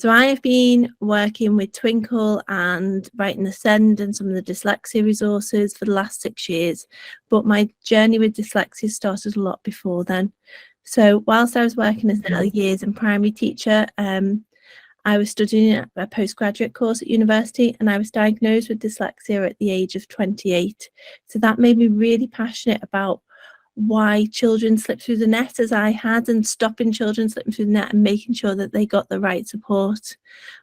So I have been working with Twinkl and Writing the Send and some of the dyslexia resources for the last 6 years, but my journey with dyslexia started a lot before then. So whilst I was working as an early years and primary teacher, I was studying a postgraduate course at university, and I was diagnosed with dyslexia at the age of 28. So that made me really passionate about why children slip through the net as I had, and stopping children slipping through the net and making sure that they got the right support.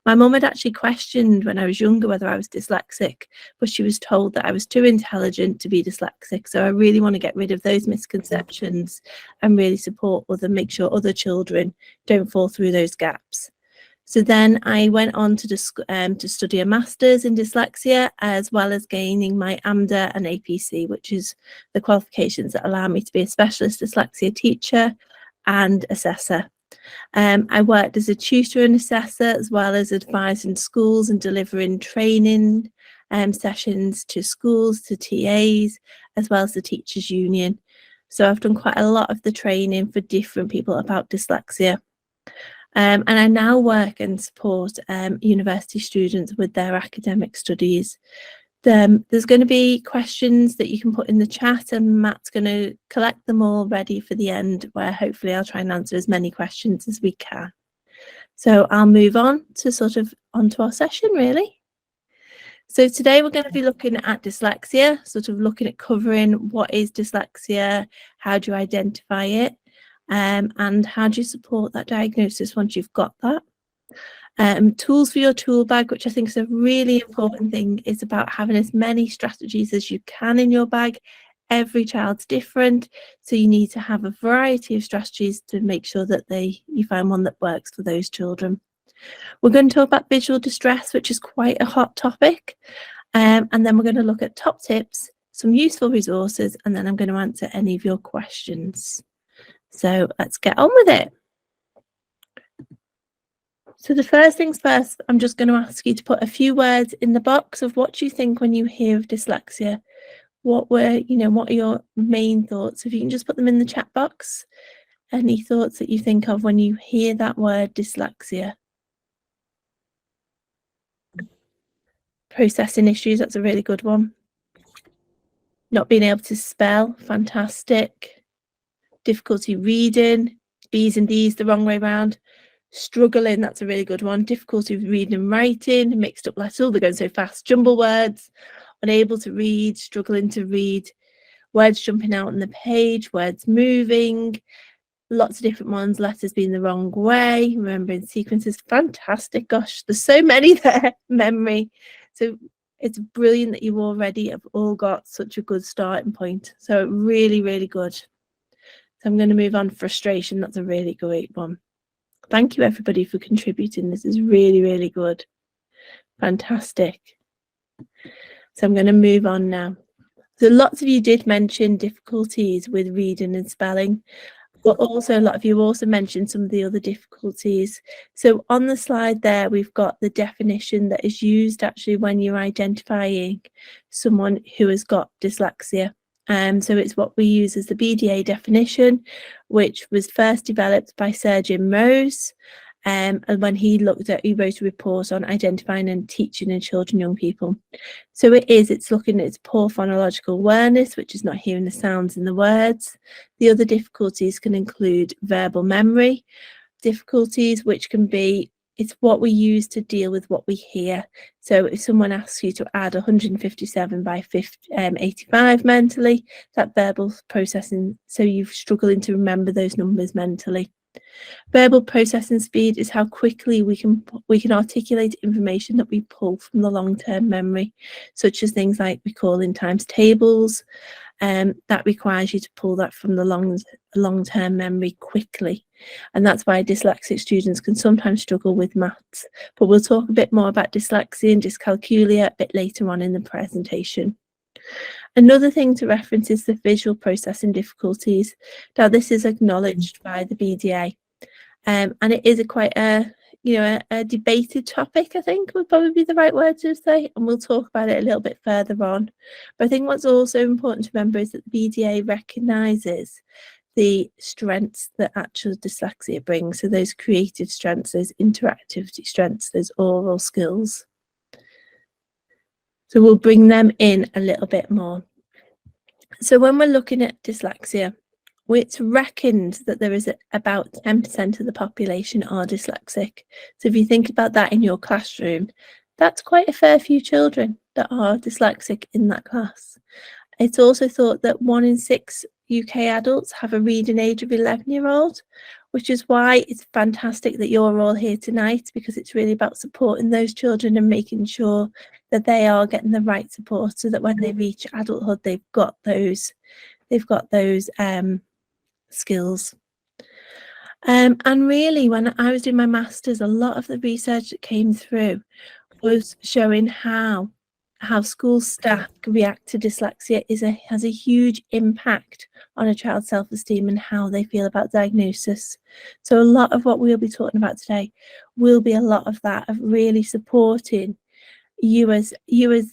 My mum had actually questioned when I was younger whether I was dyslexic, but she was told that I was too intelligent to be dyslexic. So I really want to get rid of those misconceptions and really support make sure other children don't fall through those gaps. So then I went on to study a master's in dyslexia, as well as gaining my AMDA and APC, which is the qualifications that allow me to be a specialist dyslexia teacher and assessor. I worked as a tutor and assessor, as well as advising schools and delivering training sessions to schools, to TAs, as well as the Teachers Union. So I've done quite a lot of the training for different people about dyslexia. And I now work and support university students with their academic studies. There's going to be questions that you can put in the chat, and Matt's going to collect them all ready for the end, where hopefully I'll try and answer as many questions as we can. So I'll move on to onto our session, really. So today we're going to be looking at dyslexia, looking at covering what is dyslexia, how do you identify it, and how do you support that diagnosis once you've got that. Tools for your tool bag, which I think is a really important thing, is about having as many strategies as you can in your bag. Every child's different, so you need to have a variety of strategies to make sure that you find one that works for those children. We're going to talk about visual distress, which is quite a hot topic, and then we're going to look at top tips, some useful resources, and then I'm going to answer any of your questions. So let's get on with it. So the first things first, I'm just going to ask you to put a few words in the box of what you think when you hear of dyslexia. What are your main thoughts? If you can just put them in the chat box. Any thoughts that you think of when you hear that word dyslexia? Processing issues, that's a really good one. Not being able to spell, fantastic. Difficulty reading, B's and D's the wrong way around. Struggling, that's a really good one. Difficulty with reading and writing, mixed up letters, they're going so fast. Jumble words, unable to read, struggling to read, words jumping out on the page, words moving, lots of different ones, letters being the wrong way, remembering sequences, fantastic. Gosh, there's so many there. Memory. So it's brilliant that you already have all got such a good starting point. So really, really good. So I'm going to move on. Frustration, that's a really great one. Thank you everybody for contributing. This is really, really good. Fantastic. So I'm going to move on now. So lots of you did mention difficulties with reading and spelling, but also a lot of you also mentioned some of the other difficulties. So on the slide there, we've got the definition that is used actually when you're identifying someone who has got dyslexia. So it's what we use as the BDA definition, which was first developed by Sir Jim Rose, and when he wrote a report on identifying and teaching in children and young people. So it's looking at its poor phonological awareness, which is not hearing the sounds in the words. The other difficulties can include verbal memory difficulties, which can be, it's what we use to deal with what we hear. So if someone asks you to add 157 by 85 mentally, that verbal processing, so you're struggling to remember those numbers mentally. Verbal processing speed is how quickly we can articulate information that we pull from the long-term memory, such as things like recalling times tables. That requires you to pull that from the long-term memory quickly. And that's why dyslexic students can sometimes struggle with maths. But we'll talk a bit more about dyslexia and dyscalculia a bit later on in the presentation. Another thing to reference is the visual processing difficulties. Now, this is acknowledged by the BDA, and it is quite a debated topic, I think would probably be the right word to say, and we'll talk about it a little bit further on. But I think what's also important to remember is that the BDA recognises the strengths that actual dyslexia brings. So those creative strengths, those interactivity strengths, those oral skills. So we'll bring them in a little bit more. So when we're looking at dyslexia, it's reckoned that there is about 10% of the population are dyslexic. So if you think about that in your classroom, that's quite a fair few children that are dyslexic in that class. It's also thought that 1 in 6 UK adults have a reading age of 11-year-old, which is why it's fantastic that you're all here tonight, because it's really about supporting those children and making sure that they are getting the right support so that when they reach adulthood, they've got those skills. And really, when I was doing my master's, a lot of the research that came through was showing how school staff react to dyslexia has a huge impact on a child's self-esteem and how they feel about diagnosis. So a lot of what we'll be talking about today will be a lot of that, of really supporting you as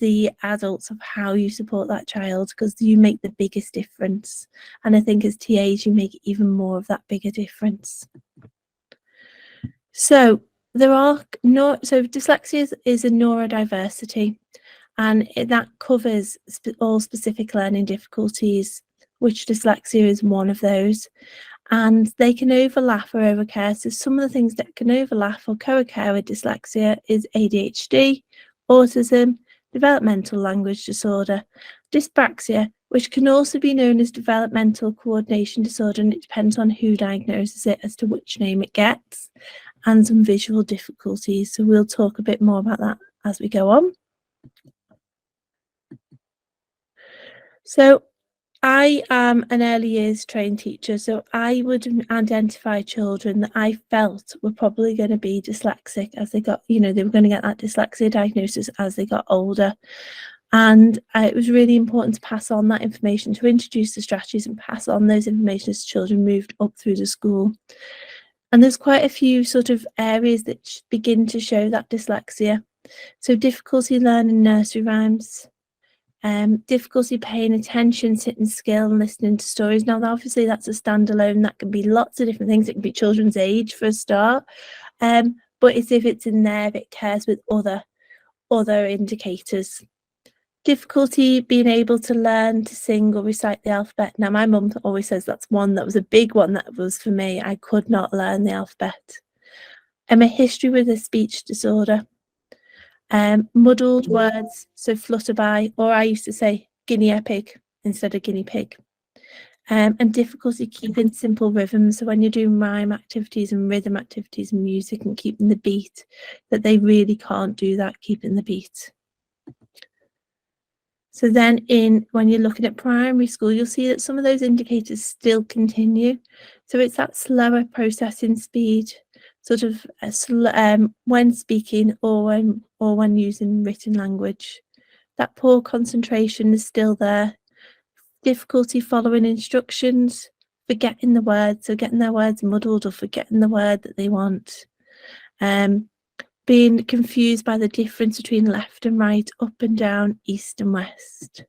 the adults, of how you support that child, because you make the biggest difference. And I think as TAs, you make even more of that bigger difference. So dyslexia is a neurodiversity, and that covers all specific learning difficulties, which dyslexia is one of those. And they can overlap or overcare. So some of the things that can overlap or co-occur with dyslexia is ADHD, autism, developmental language disorder, dyspraxia, which can also be known as developmental coordination disorder, and it depends on who diagnoses it as to which name it gets, and some visual difficulties. So we'll talk a bit more about that as we go on. So I am an early years trained teacher, so I would identify children that I felt were probably going to be dyslexic as they got, they were going to get that dyslexia diagnosis as they got older. And it was really important to pass on that information, to introduce the strategies and pass on those information as children moved up through the school. And there's quite a few sort of areas that begin to show that dyslexia. So difficulty learning nursery rhymes, difficulty paying attention, sitting still and listening to stories. Now, obviously, that's a standalone. That can be lots of different things. It can be children's age for a start. But it's if it's in there, it cares with other indicators. Difficulty being able to learn to sing or recite the alphabet. Now, my mum always says that's one that was a big one that was for me. I could not learn the alphabet. A history with a speech disorder. Muddled words, so flutterby, or I used to say guinea pig instead of guinea pig. And difficulty keeping simple rhythms. So when you're doing rhyme activities and rhythm activities and music and keeping the beat, that they really can't do that, keeping the beat. So then when you're looking at primary school, you'll see that some of those indicators still continue. So it's that slower processing speed, sort of when speaking or when using written language. That poor concentration is still there. Difficulty following instructions, forgetting the words, so getting their words muddled or forgetting the word that they want. Being confused by the difference between left and right, up and down, east and west.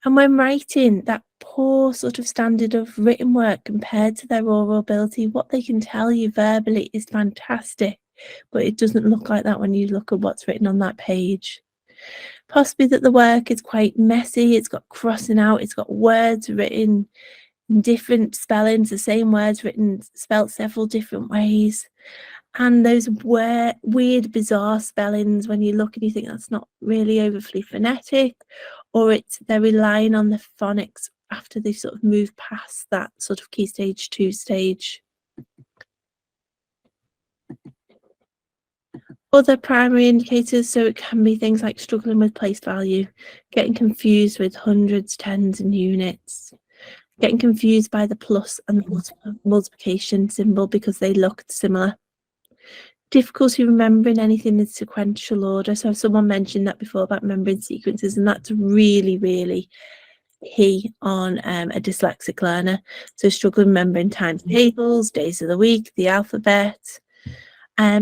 And when writing, that poor sort of standard of written work compared to their oral ability, what they can tell you verbally is fantastic, but it doesn't look like that when you look at what's written on that page. Possibly that the work is quite messy, it's got crossing out, it's got words written in different spellings, the same words spelt several different ways. And those weird, bizarre spellings, when you look and you think that's not really overly phonetic, or they're relying on the phonics after they've sort of moved past that sort of key stage 2 stage. Other primary indicators, so it can be things like struggling with place value, getting confused with hundreds, tens and units, getting confused by the plus and the multiplication symbol because they looked similar. Difficulty remembering anything in sequential order. So someone mentioned that before about remembering sequences, and that's really, really key on a dyslexic learner. So struggling remembering timetables, days of the week, the alphabet,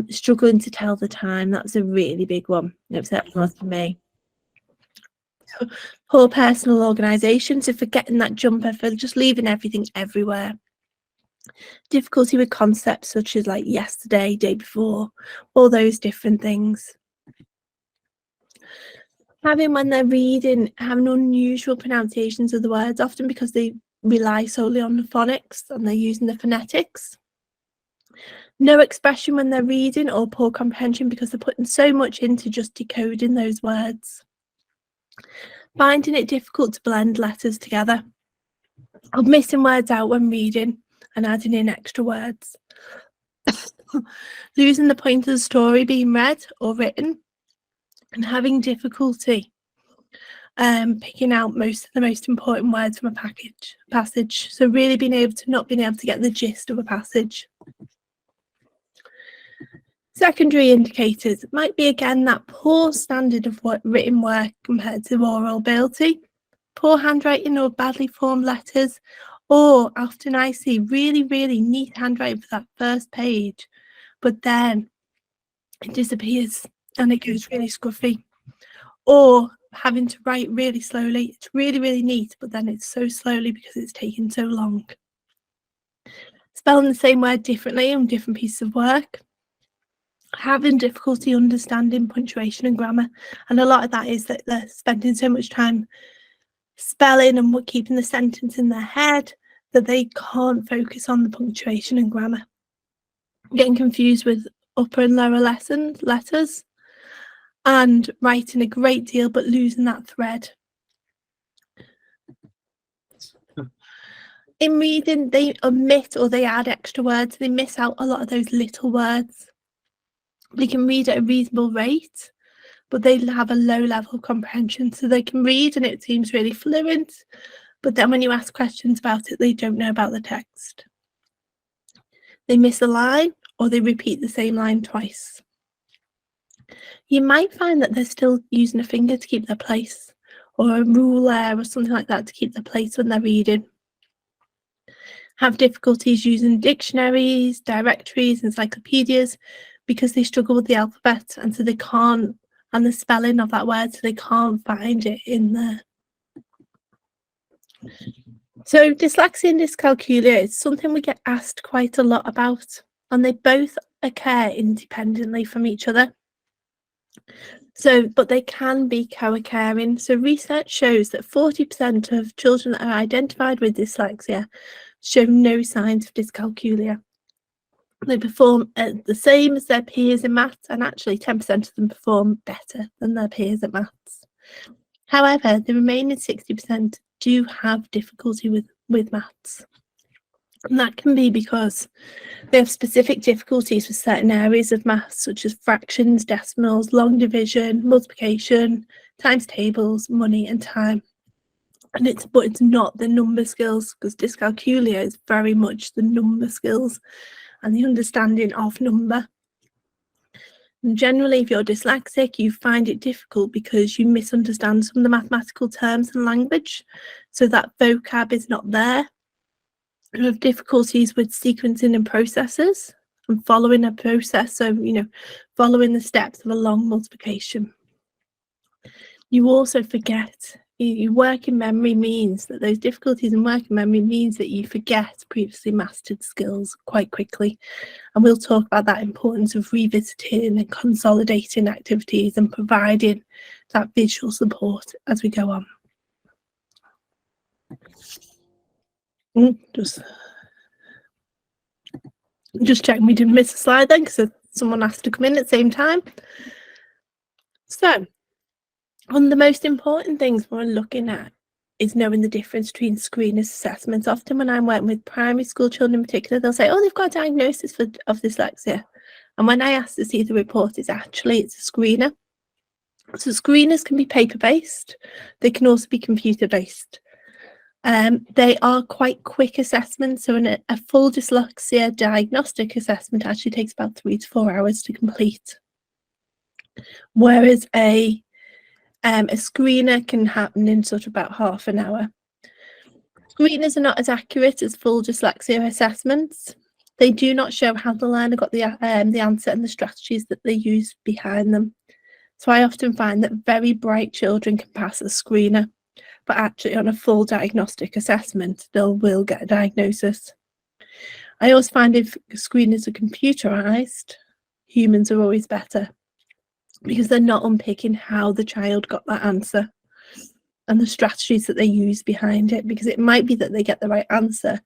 struggling to tell the time. That's a really big one. That was for me. Poor personal organisation, so forgetting that jumper, for just leaving everything everywhere. Difficulty with concepts such as like yesterday, day before, all those different things. Having, when they're reading, having unusual pronunciations of the words, often because they rely solely on the phonics and they're using the phonetics. No expression when they're reading, or poor comprehension because they're putting so much into just decoding those words. Finding it difficult to blend letters together, or missing words out when reading and adding in extra words. Losing the point of the story being read or written, and having difficulty picking out most of the most important words from a passage. So really not being able to get the gist of a passage. Secondary indicators might be, again, that poor standard of written work compared to oral ability, poor handwriting or badly formed letters, or often I see really, really neat handwriting for that first page, but then it disappears and it goes really scruffy. Or having to write really slowly. It's really, really neat, but then it's so slowly because it's taken so long. Spelling the same word differently on different pieces of work. Having difficulty understanding punctuation and grammar. And a lot of that is that they're spending so much time spelling and keeping the sentence in their head that they can't focus on the punctuation and grammar. Getting confused with upper and lower letters. And writing a great deal but losing that thread. In reading, they omit or they add extra words. They miss out a lot of those little words. They can read at a reasonable rate, but they have a low level of comprehension. So they can read and it seems really fluent, but then when you ask questions about it, they don't know about the text. They miss a line or they repeat the same line twice. You might find that they're still using a finger to keep their place, or a ruler or something like that to keep their place when they're reading. Have difficulties using dictionaries, directories, encyclopedias because they struggle with the alphabet, and so they can't, and the spelling of that word, so they can't find it in there. So dyslexia and dyscalculia is something we get asked quite a lot about, and they both occur independently from each other. So, but they can be co-occurring. So research shows that 40% of children that are identified with dyslexia show no signs of dyscalculia. They perform the same as their peers in maths, and actually 10% of them perform better than their peers at maths. However, the remaining 60% do have difficulty with maths. And that can be because they have specific difficulties with certain areas of maths, such as fractions, decimals, long division, multiplication, times tables, money, and time. But it's not the number skills, because dyscalculia is very much the number skills and the understanding of number. And generally, if you're dyslexic, you find it difficult because you misunderstand some of the mathematical terms and language, so that vocab is not there. You have difficulties with sequencing and processes and following a process, so following the steps of a long multiplication. You also forget. Your working memory means that those difficulties in working memory means that you forget previously mastered skills quite quickly, and we'll talk about that importance of revisiting and consolidating activities and providing that visual support as we go on. Just checking we didn't miss a slide then, because someone asked to come in at the same time. So, one of the most important things we're looking at is knowing the difference between screeners assessments. Often when I'm working with primary school children in particular, they'll say, oh, they've got a diagnosis of dyslexia. And when I ask to see the report, it's a screener. So screeners can be paper-based. They can also be computer-based. They are quite quick assessments. So a full dyslexia diagnostic assessment actually takes about 3 to 4 hours to complete. Whereas a screener can happen in sort of about half an hour. Screeners are not as accurate as full dyslexia assessments. They do not show how the learner got the answer and the strategies that they use behind them. So I often find that very bright children can pass a screener, but actually on a full diagnostic assessment, they will get a diagnosis. I also find if screeners are computerized, humans are always better because they're not unpicking how the child got that answer and the strategies that they use behind it, because it might be that they get the right answer,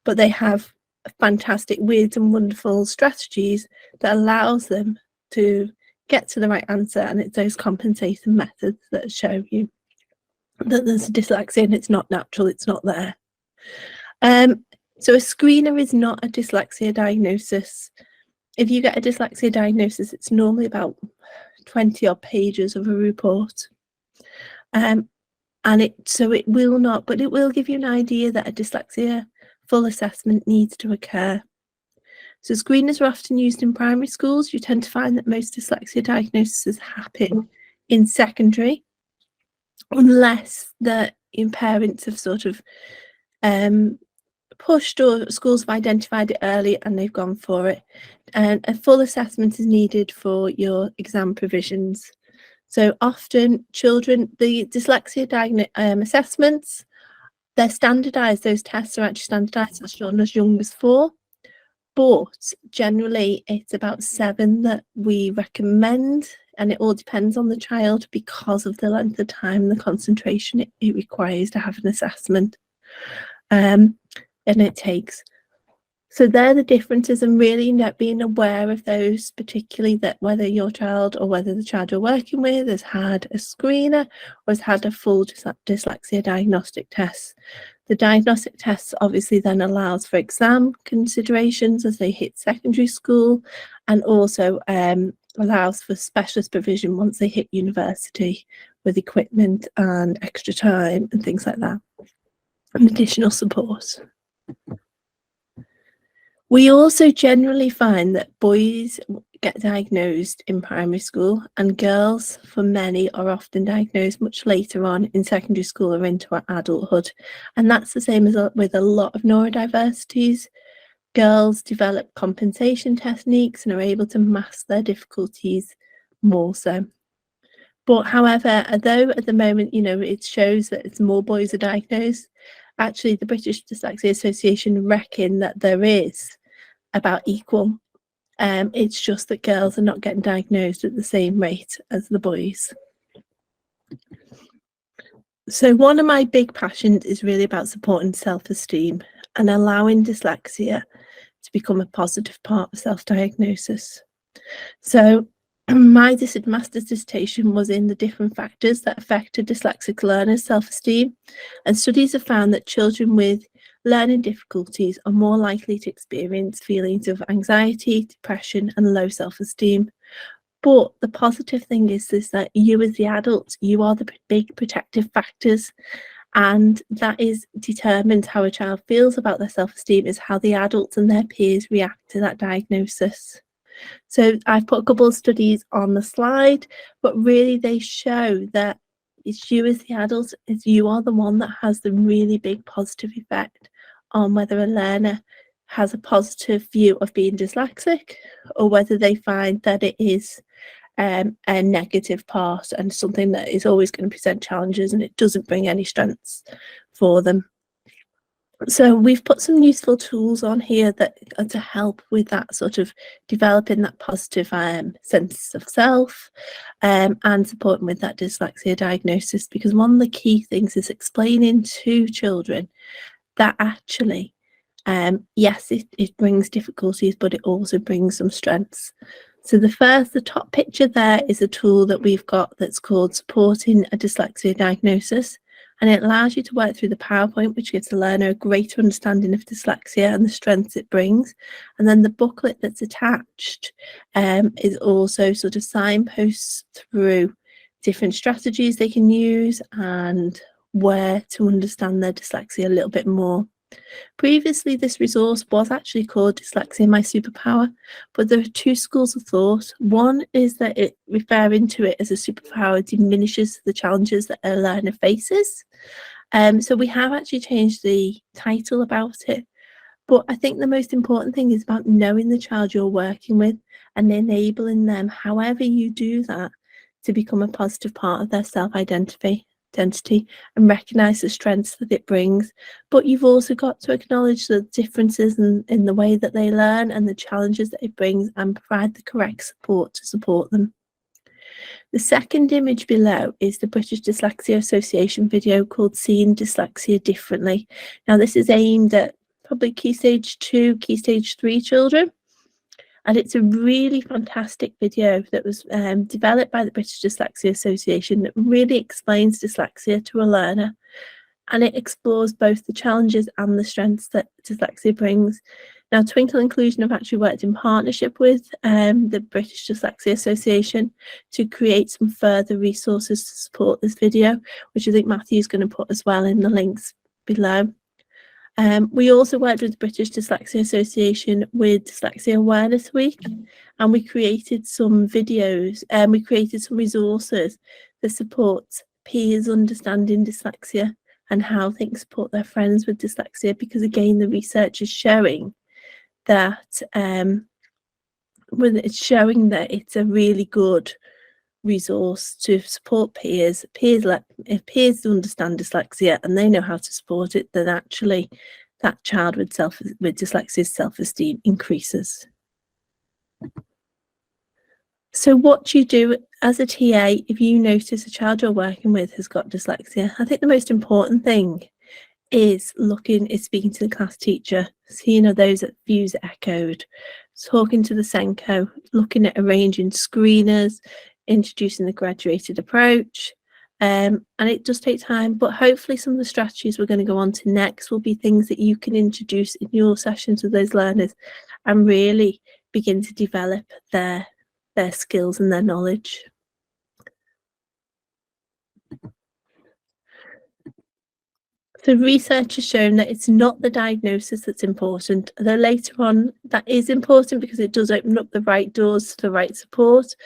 but they have fantastic, weird and wonderful strategies that allows them to get to the right answer, and it's those compensating methods that show you that there's dyslexia and it's not natural, it's not there. So a screener is not a dyslexia diagnosis. If you get a dyslexia diagnosis, it's normally about 20 odd pages of a report. And it will not, but it will give you an idea that a dyslexia full assessment needs to occur. So screeners are often used in primary schools. You tend to find that most dyslexia diagnoses happen in secondary, unless the parents have sort of pushed, or schools have identified it early and they've gone for it. And a full assessment is needed for your exam provisions. So often children, the dyslexia assessments, they're standardised. Those tests are actually standardised as children as young as 4. But generally it's about 7 that we recommend, and it all depends on the child because of the length of time, the concentration it requires to have an assessment. And it takes. So they're the differences, and really not being aware of those, particularly that whether your child or whether the child you're working with has had a screener or has had a full dyslexia diagnostic test. The diagnostic test obviously then allows for exam considerations as they hit secondary school, and also allows for specialist provision once they hit university with equipment and extra time and things like that, and additional support. We also generally find that boys get diagnosed in primary school, and girls, for many, are often diagnosed much later on in secondary school or into adulthood. And that's the same as with a lot of neurodiversities. Girls develop compensation techniques and are able to mask their difficulties more so. But however, although at the moment, it shows that it's more boys are diagnosed, actually the British Dyslexia Association reckon that there is about equal. It's just that girls are not getting diagnosed at the same rate as the boys. So one of my big passions is really about supporting self-esteem and allowing dyslexia to become a positive part of self-diagnosis. So my master's dissertation was in the different factors that affected dyslexic learners' self-esteem, and studies have found that children with learning difficulties are more likely to experience feelings of anxiety, depression, and low self-esteem. But the positive thing is that you as the adult, you are the big protective factors, and that is determines how a child feels about their self-esteem is how the adults and their peers react to that diagnosis. So I've put a couple of studies on the slide, but really they show that it's you as the adult, you are the one that has the really big positive effect on whether a learner has a positive view of being dyslexic, or whether they find that it is a negative part and something that is always going to present challenges and it doesn't bring any strengths for them. So we've put some useful tools on here that are to help with that sort of developing that positive sense of self, and supporting with that dyslexia diagnosis, because one of the key things is explaining to children that actually, yes, it brings difficulties, but it also brings some strengths. So the top picture there is a tool that we've got that's called Supporting a Dyslexia Diagnosis. And it allows you to work through the PowerPoint, which gives the learner a greater understanding of dyslexia and the strengths it brings. And then the booklet that's attached is also sort of signposts through different strategies they can use and where to understand their dyslexia a little bit more. Previously, this resource was actually called Dyslexia My Superpower, but there are 2 schools of thought. One is that referring to it as a superpower diminishes the challenges that a learner faces. So we have actually changed the title about it. But I think the most important thing is about knowing the child you're working with and enabling them, however you do that, to become a positive part of their self-identity and recognise the strengths that it brings. But you've also got to acknowledge the differences in the way that they learn and the challenges that it brings, and provide the correct support to support them. The second image below is the British Dyslexia Association video called Seeing Dyslexia Differently. Now, this is aimed at probably Key Stage 2, Key Stage 3 children. And it's a really fantastic video that was developed by the British Dyslexia Association that really explains dyslexia to a learner. And it explores both the challenges and the strengths that dyslexia brings. Now, Twinkl Inclusion have actually worked in partnership with the British Dyslexia Association to create some further resources to support this video, which I think Matthew's going to put as well in the links below. We also worked with the British Dyslexia Association with Dyslexia Awareness Week, and we created some videos and we created some resources that support peers understanding dyslexia and how they can support their friends with dyslexia, because again, the research is showing that it's a really good resource to support peers. If peers understand dyslexia and they know how to support it, then actually that child with dyslexia's self-esteem increases. So what do you do as a TA if you notice a child you're working with has got dyslexia? I think the most important thing is speaking to the class teacher, seeing those that views are echoed, talking to the Senko, looking at arranging screeners, introducing the graduated approach, and it does take time, but hopefully some of the strategies we're going to go on to next will be things that you can introduce in your sessions with those learners and really begin to develop their skills and their knowledge. So research has shown that it's not the diagnosis that's important, although later on that is important because it does open up the right doors to the right support.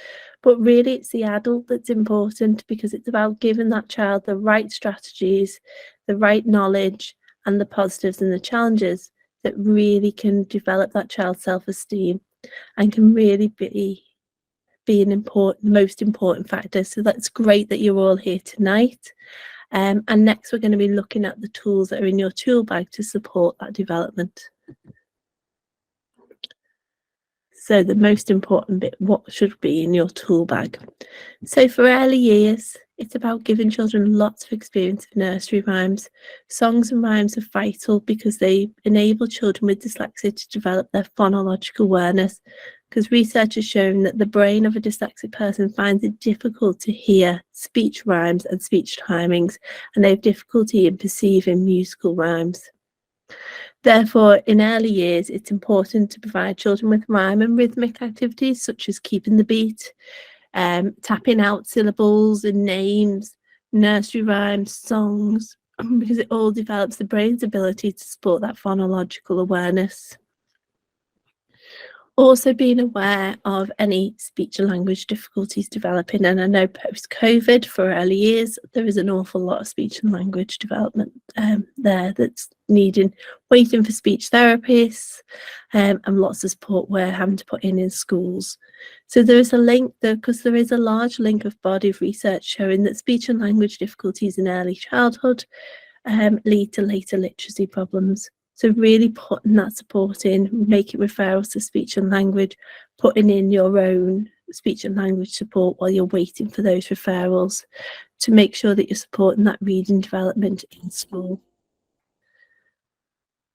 But really it's the adult that's important, because it's about giving that child the right strategies, the right knowledge, and the positives and the challenges that really can develop that child's self-esteem and can really be the most important factor. So that's great that you're all here tonight. And next we're going to be looking at the tools that are in your tool bag to support that development. So the most important bit, what should be in your tool bag? So for early years, it's about giving children lots of experience of nursery rhymes. Songs and rhymes are vital because they enable children with dyslexia to develop their phonological awareness, because research has shown that the brain of a dyslexic person finds it difficult to hear speech rhymes and speech timings, and they have difficulty in perceiving musical rhymes. Therefore, in early years, it's important to provide children with rhyme and rhythmic activities such as keeping the beat, tapping out syllables and names, nursery rhymes, songs, because it all develops the brain's ability to support that phonological awareness. Also being aware of any speech and language difficulties developing, and I know post-COVID for early years there is an awful lot of speech and language development there that's waiting for speech therapists, and lots of support we're having to put in schools. So there is a link there, because there is a large body of research showing that speech and language difficulties in early childhood lead to later literacy problems. So really putting that support in, making referrals to speech and language, putting in your own speech and language support while you're waiting for those referrals, to make sure that you're supporting that reading development in school.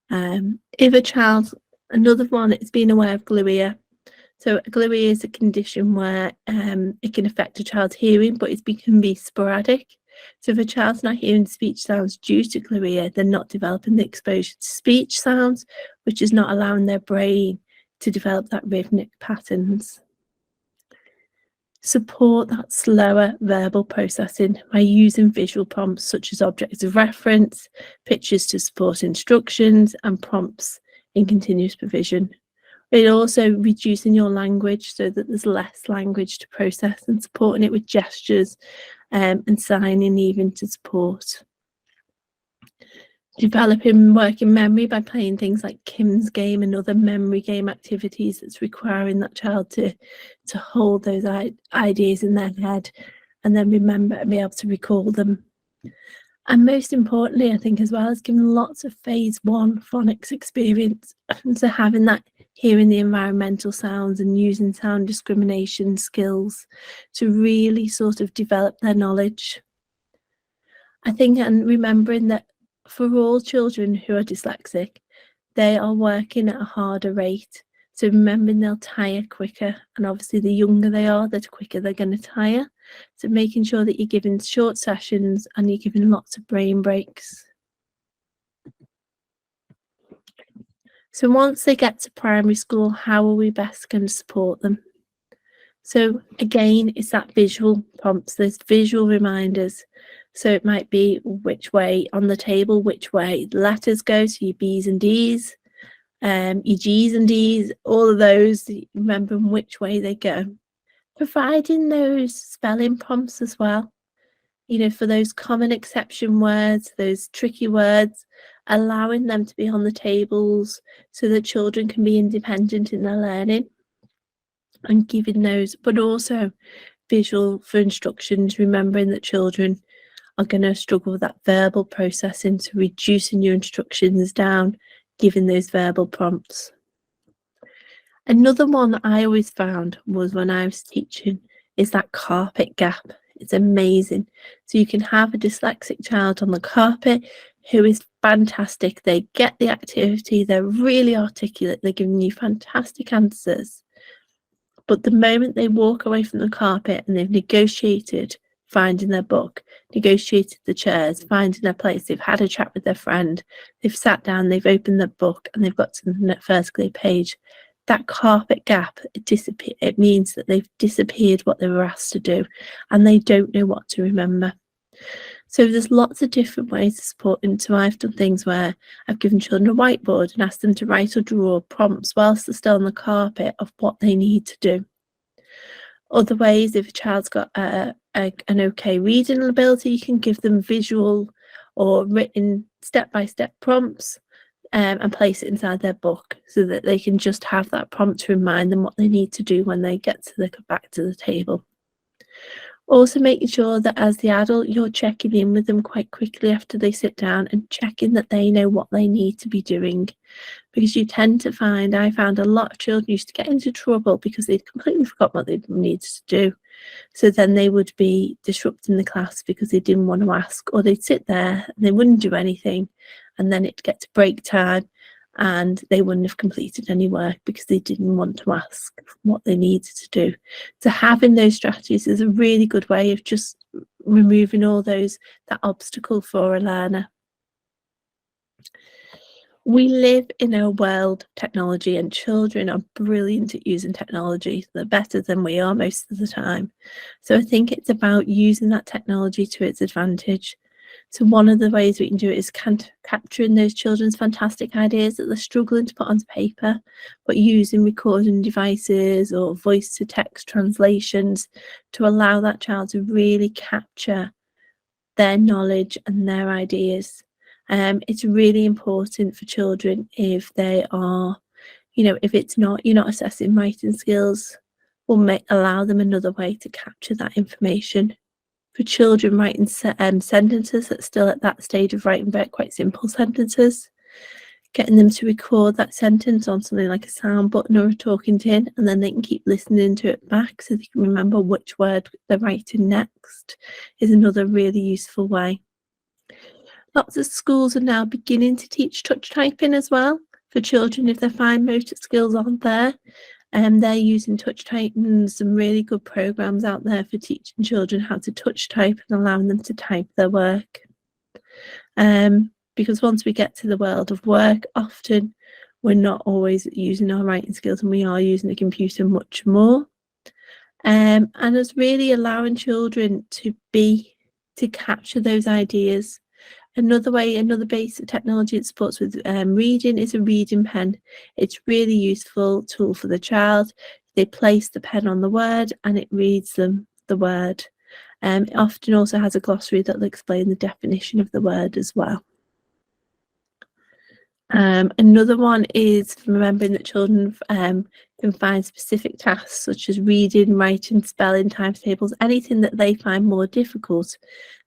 If a child, another one is being aware of glue. So glue is a condition where it can affect a child's hearing, but it can be sporadic. So if a child's not hearing speech sounds due to glue, they're not developing the exposure to speech sounds, which is not allowing their brain to develop that rhythmic patterns. Support that slower verbal processing by using visual prompts such as objects of reference, pictures to support instructions, and prompts in continuous provision. It also reducing your language so that there's less language to process, and supporting it with gestures and signing even to support. Developing working memory by playing things like Kim's game and other memory game activities that's requiring that child to hold those ideas in their head and then remember and be able to recall them. And most importantly, I think as well, is giving lots of phase 1 phonics experience. So having that, hearing the environmental sounds and using sound discrimination skills to really sort of develop their knowledge. I think, and remembering that for all children who are dyslexic, they are working at a harder rate. So remembering they'll tire quicker, and obviously the younger they are, the quicker they're going to tire. So making sure that you're giving short sessions and you're giving lots of brain breaks. So once they get to primary school, how are we best going to support them? So again, it's that visual prompts, those visual reminders. So it might be which way on the table, which way the letters go, so your B's and D's, your G's and D's, all of those, remembering which way they go. Providing those spelling prompts as well, you know, for those common exception words, those tricky words, allowing them to be on the tables so that children can be independent in their learning and giving those, but also visual for instructions, remembering that children are going to struggle with that verbal processing, so reducing your instructions down, giving those verbal prompts. Another one that I always found was when I was teaching is that carpet gap. It's amazing. So you can have a dyslexic child on the carpet who is fantastic. They get the activity, they're really articulate, they're giving you fantastic answers. But the moment they walk away from the carpet and they've negotiated finding their book, negotiated the chairs, finding their place, they've had a chat with their friend, they've sat down, they've opened their book and they've got to the first clear page, that carpet gap, it means that they've disappeared what they were asked to do and they don't know what to remember. So there's lots of different ways to support them. So I've done things where I've given children a whiteboard and asked them to write or draw prompts whilst they're still on the carpet of what they need to do. Other ways, if a child's got an okay reading ability, you can give them visual or written step-by-step prompts and place it inside their book so that they can just have that prompt to remind them what they need to do when they get back to the table. Also making sure that as the adult, you're checking in with them quite quickly after they sit down and checking that they know what they need to be doing. Because you tend to find, I found a lot of children used to get into trouble because they'd completely forgot what they needed to do. So then they would be disrupting the class because they didn't want to ask, or they'd sit there and they wouldn't do anything. And then it'd get to break time and they wouldn't have completed any work because they didn't want to ask what they needed to do. So having those strategies is a really good way of just removing all that obstacle for a learner. We live in a world of technology and children are brilliant at using technology. They're better than we are most of the time. So I think it's about using that technology to its advantage. So one of the ways we can do it is capturing those children's fantastic ideas that they're struggling to put onto paper, but using recording devices or voice-to-text translations to allow that child to really capture their knowledge and their ideas. It's really important for children if they are, if you're not assessing writing skills, will allow them another way to capture that information. For children writing sentences that's still at that stage of writing very quite simple sentences, getting them to record that sentence on something like a sound button or a talking tin, and then they can keep listening to it back so they can remember which word they're writing next is another really useful way. Lots of schools are now beginning to teach touch typing as well for children if their fine motor skills aren't there. They're using touch typing and some really good programs out there for teaching children how to touch type and allowing them to type their work. Because once we get to the world of work, often we're not always using our writing skills and we are using the computer much more. And it's really allowing children to capture those ideas. Another base of technology that supports with reading is a reading pen. It's really useful tool for the child. They place the pen on the word and it reads them the word. It often also has a glossary that will explain the definition of the word as well. Another one is remembering that children can find specific tasks such as reading, writing, spelling, timetables, anything that they find more difficult,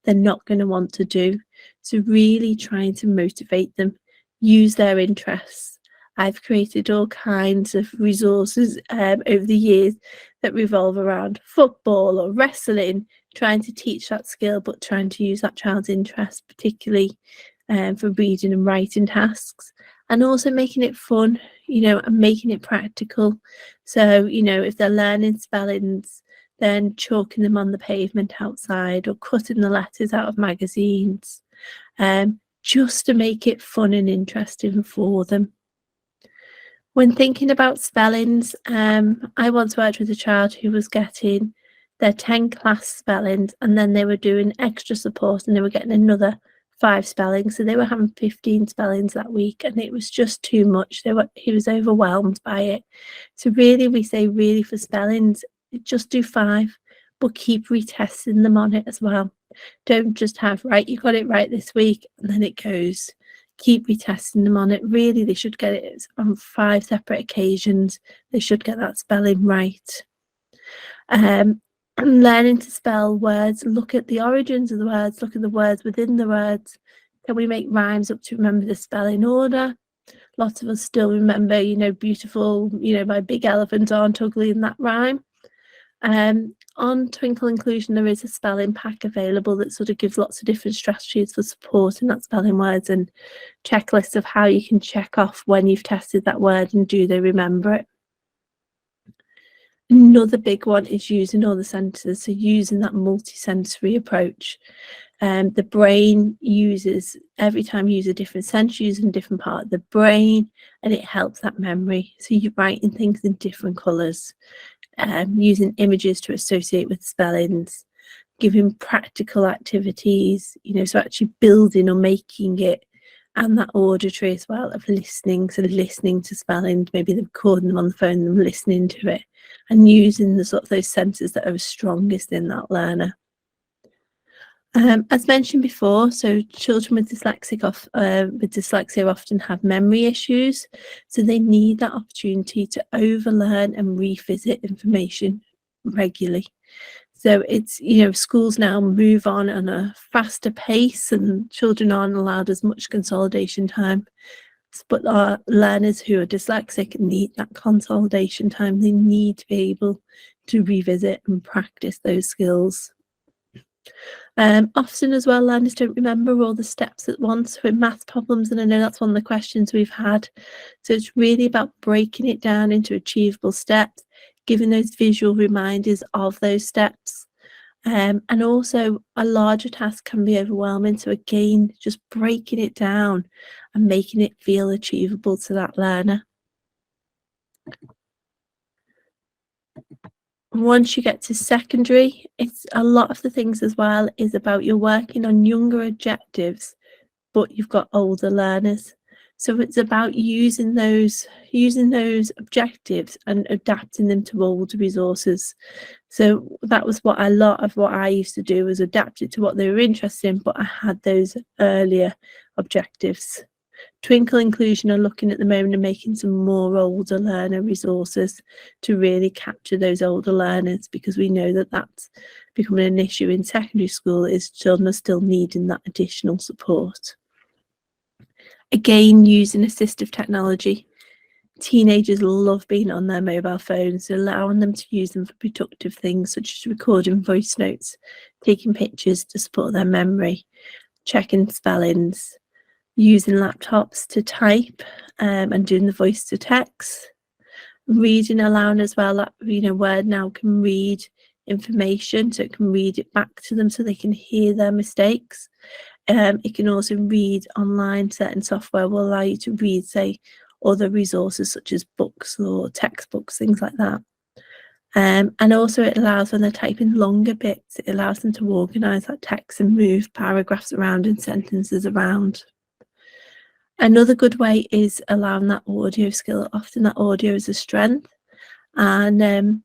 they're not going to want to do. So really trying to motivate them, use their interests. I've created all kinds of resources over the years that revolve around football or wrestling, trying to teach that skill, but trying to use that child's interest, particularly for reading and writing tasks, and also making it fun, and making it practical. So, if they're learning spellings, then chalking them on the pavement outside or cutting the letters out of magazines, just to make it fun and interesting for them. When thinking about spellings, I once worked with a child who was getting their 10 class spellings, and then they were doing extra support and they were getting another 5 spellings. So they were having 15 spellings that week, and it was just too much. He was overwhelmed by it. So really, we say really for spellings, just do 5, but keep retesting them on it as well. Don't just have, right, you got it right this week, and then it goes. Keep retesting them on it. Really, they should get it on 5 separate occasions. They should get that spelling right. And learning to spell words, look at the origins of the words, look at the words within the words. Can we make rhymes up to remember the spelling order? Lots of us still remember, beautiful, my big elephants aren't ugly in that rhyme. On Twinkl Inclusion, there is a spelling pack available that sort of gives lots of different strategies for supporting that spelling words and checklists of how you can check off when you've tested that word and do they remember it. Another big one is using all the senses, so using that multi-sensory approach. The brain uses, every time you use a different sense, using a different part of the brain, and it helps that memory. So you're writing things in different colours, using images to associate with spellings, giving practical activities, so actually building or making it, and that auditory as well of listening, so listening to spellings, maybe they're recording them on the phone and listening to it, and using the sort of those senses that are strongest in that learner. As mentioned before, so children with dyslexia often have memory issues, so they need that opportunity to overlearn and revisit information regularly. So it's, schools now move on a faster pace and children aren't allowed as much consolidation time. But our learners who are dyslexic need that consolidation time. They need to be able to revisit and practice those skills. Often as well, learners don't remember all the steps at once with math problems, and I know that's one of the questions we've had. So it's really about breaking it down into achievable steps, giving those visual reminders of those steps. And also a larger task can be overwhelming. So again, just breaking it down and making it feel achievable to that learner. Once you get to secondary, it's a lot of the things as well is about you're working on younger objectives, but you've got older learners. So it's about using those objectives and adapting them to older resources. So that was what a lot of what I used to do, was adapt it to what they were interested in, but I had those earlier objectives. Twinkl Inclusion are looking at the moment and making some more older learner resources to really capture those older learners, because we know that that's becoming an issue in secondary school, is children are still needing that additional support. Again, using assistive technology. Teenagers love being on their mobile phones, so allowing them to use them for productive things such as recording voice notes, taking pictures to support their memory, checking spellings, using laptops to type and doing the voice to text. Reading, allowing as well that Word now can read information, so it can read it back to them so they can hear their mistakes. It can also read online. Certain software will allow you to read, say, other resources such as books or textbooks, things like that. And also it allows, when they're typing longer bits, it allows them to organise that text and move paragraphs around and sentences around. Another good way is allowing that audio skill. Often that audio is a strength, and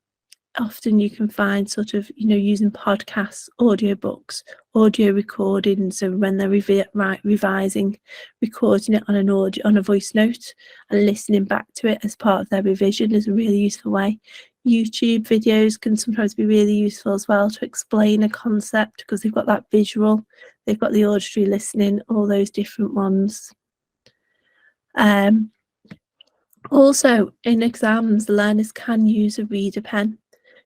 often you can find sort of, using podcasts, audiobooks, audio recordings, so when they're revising, recording it on a voice note and listening back to it as part of their revision is a really useful way. YouTube videos can sometimes be really useful as well to explain a concept, because they've got that visual, they've got the auditory listening, all those different ones. Also, in exams, the learners can use a reader pen.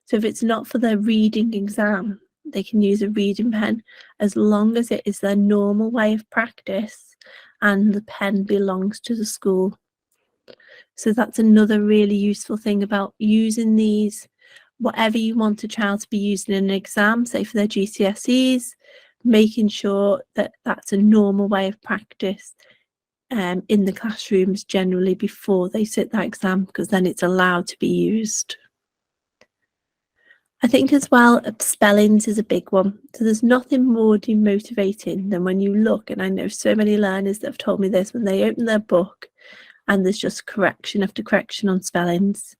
So if it's not for their reading exam, they can use a reading pen as long as it is their normal way of practice and the pen belongs to the school. So that's another really useful thing about using these, whatever you want a child to be using in an exam, say for their GCSEs, making sure that that's a normal way of practice in the classrooms generally before they sit that exam, because then it's allowed to be used. I think as well, spellings is a big one. So there's nothing more demotivating than when you look, and I know so many learners that have told me this, when they open their book and there's just correction after correction on spellings.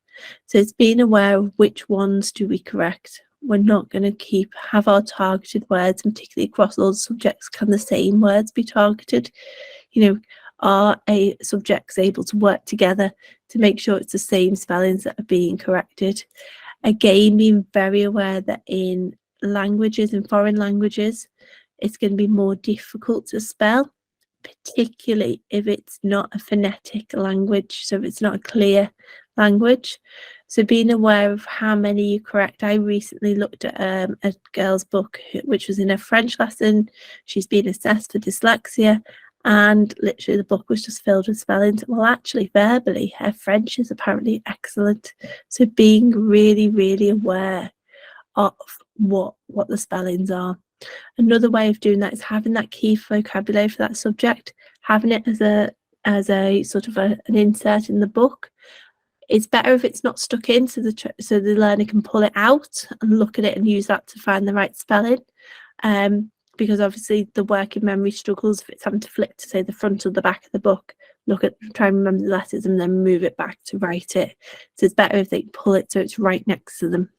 So it's being aware of which ones do we correct. We're not going to have our targeted words, and particularly across all the subjects, can the same words be targeted? Are subjects able to work together to make sure it's the same spellings that are being corrected? Again, being very aware that in languages, in foreign languages, it's going to be more difficult to spell, particularly if it's not a phonetic language, so if it's not a clear language. So being aware of how many you correct. I recently looked at a girl's book, which was in a French lesson. She's been assessed for dyslexia, and literally the book was just filled with spellings. Well, actually, verbally, her French is apparently excellent. So being really, really aware of what the spellings are. Another way of doing that is having that key vocabulary for that subject, having it as a sort of an insert in the book. It's better if it's not stuck in, so the learner can pull it out and look at it and use that to find the right spelling. Because obviously the working memory struggles if it's having to flick to, say, the front or the back of the book, try and remember the letters and then move it back to write it. So it's better if they pull it so it's right next to them.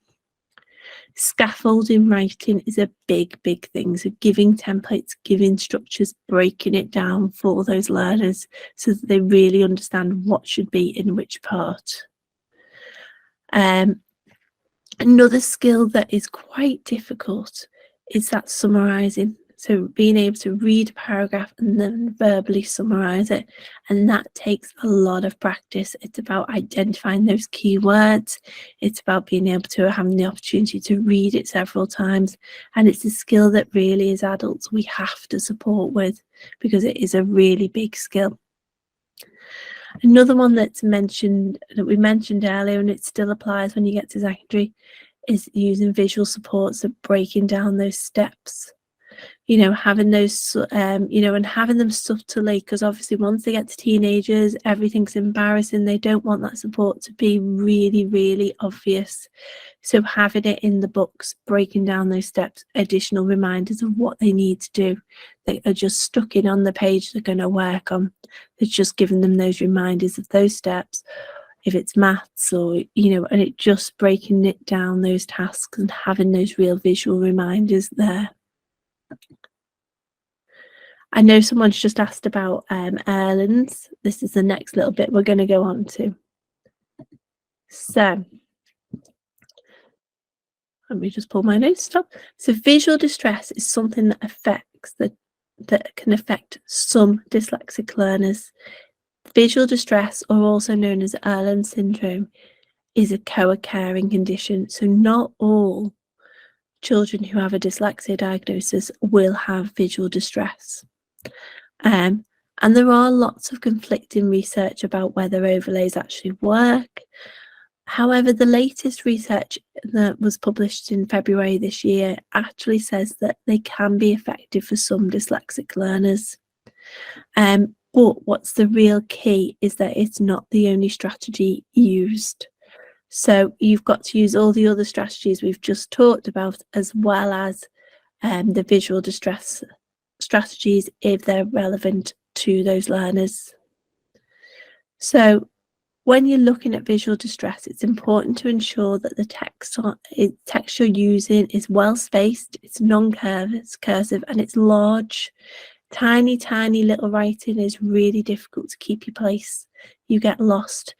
Scaffolding writing is a big, big thing. So giving templates, giving structures, breaking it down for those learners so that they really understand what should be in which part. Another skill that is quite difficult is that summarising. So being able to read a paragraph and then verbally summarise it, and that takes a lot of practice. It's about identifying those key words. It's about being able to have the opportunity to read it several times, and it's a skill that really, as adults, we have to support with, because it is a really big skill. Another one that we mentioned earlier, and it still applies when you get to secondary, is using visual supports, so breaking down those steps. Having those, and having them subtly, because obviously once they get to teenagers, everything's embarrassing. They don't want that support to be really, really obvious. So having it in the books, breaking down those steps, additional reminders of what they need to do. They are just stuck in on the page they're going to work on. It's just giving them those reminders of those steps. If it's maths or, and it just breaking it down, those tasks, and having those real visual reminders there. I know someone's just asked about Erlen's. This is the next little bit we're going to go on to. So let me just pull my notes up. So visual distress is something that can affect some dyslexic learners. Visual distress, or also known as Erlen's syndrome, is a co-occurring condition. So not all children who have a dyslexia diagnosis will have visual distress. And there are lots of conflicting research about whether overlays actually work. However, the latest research that was published in February this year actually says that they can be effective for some dyslexic learners. But what's the real key is that it's not the only strategy used. So you've got to use all the other strategies we've just talked about, as well as the visual distress strategies if they're relevant to those learners. So When you're looking at visual distress, it's important to ensure that the text you're using is well spaced, it's non-cursive, and it's large. Tiny little writing is really difficult to keep your place. You get lost.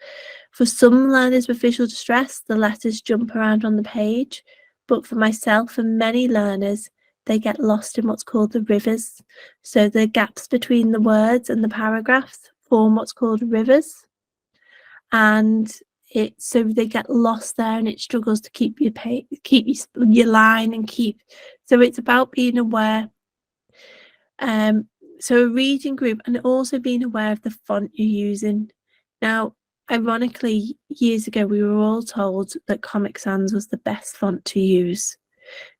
For some learners with visual distress, the letters jump around on the page, but for myself and many learners, they get lost in what's called the rivers. So the gaps between the words and the paragraphs form what's called rivers. And so they get lost there, and it struggles to keep your line and so it's about being aware. So a reading group, and also being aware of the font you're using. Now, ironically, years ago we were all told that Comic Sans was the best font to use.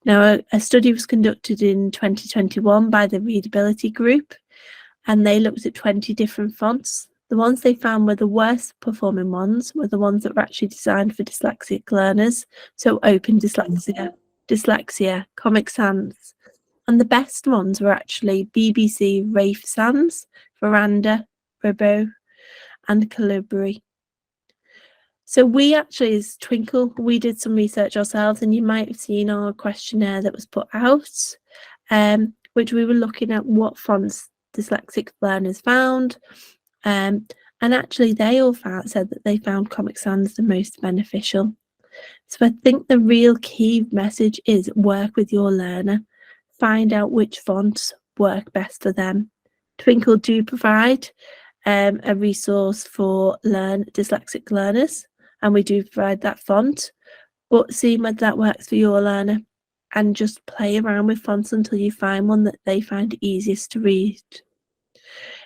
Now, a study was conducted in 2021 by the Readability Group, and they looked at 20 different fonts. The ones they found were the worst performing ones were the ones that were actually designed for dyslexic learners. So Open Dyslexia, Comic Sans. And the best ones were actually BBC, Rafe Sans, Veranda, Ribo, and Calibri. So we actually, as Twinkl, we did some research ourselves, and you might have seen our questionnaire that was put out, which we were looking at what fonts dyslexic learners found. And actually they all said that they found Comic Sans the most beneficial. So I think the real key message is work with your learner. Find out which fonts work best for them. Twinkl do provide a resource for dyslexic learners, and we do provide that font, but see whether that works for your learner, and just play around with fonts until you find one that they find easiest to read.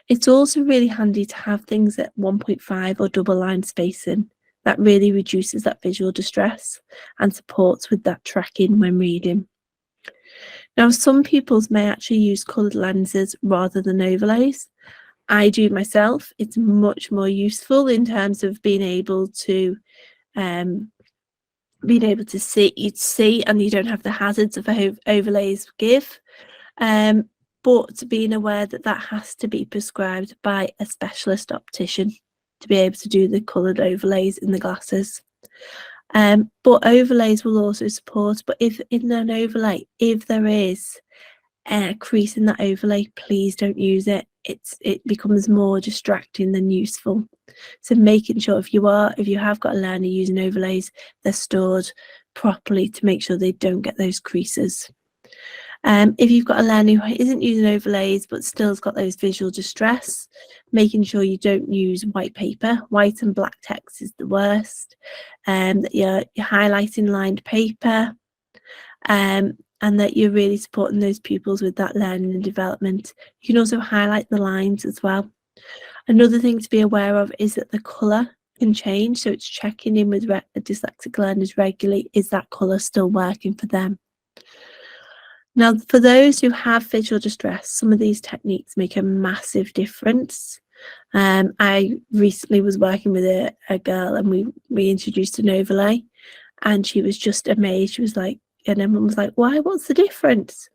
It's also really handy to have things at 1.5 or double line spacing. That really reduces that visual distress and supports with that tracking when reading. Now, some pupils may actually use coloured lenses rather than overlays. I do myself. It's much more useful in terms of being able to see, and you don't have the hazards of overlays give. But being aware that that has to be prescribed by a specialist optician to be able to do the coloured overlays in the glasses. But overlays will also support, but if in an overlay, if there is a crease in that overlay, please don't use it. It becomes more distracting than useful. So making sure if you have got a learner using overlays, they're stored properly to make sure they don't get those creases. If you've got a learner who isn't using overlays but still's got those visual distress, making sure you don't use white paper. White and black text is the worst. That you're highlighting lined paper, and that you're really supporting those pupils with that learning and development. You can also highlight the lines as well. Another thing to be aware of is that the colour can change, so it's checking in with dyslexic learners regularly. Is that colour still working for them? Now, for those who have visual distress, some of these techniques make a massive difference. I recently was working with a girl, and we introduced an overlay, and she was just amazed. She was like, and her mum was like, "Why? What's the difference?"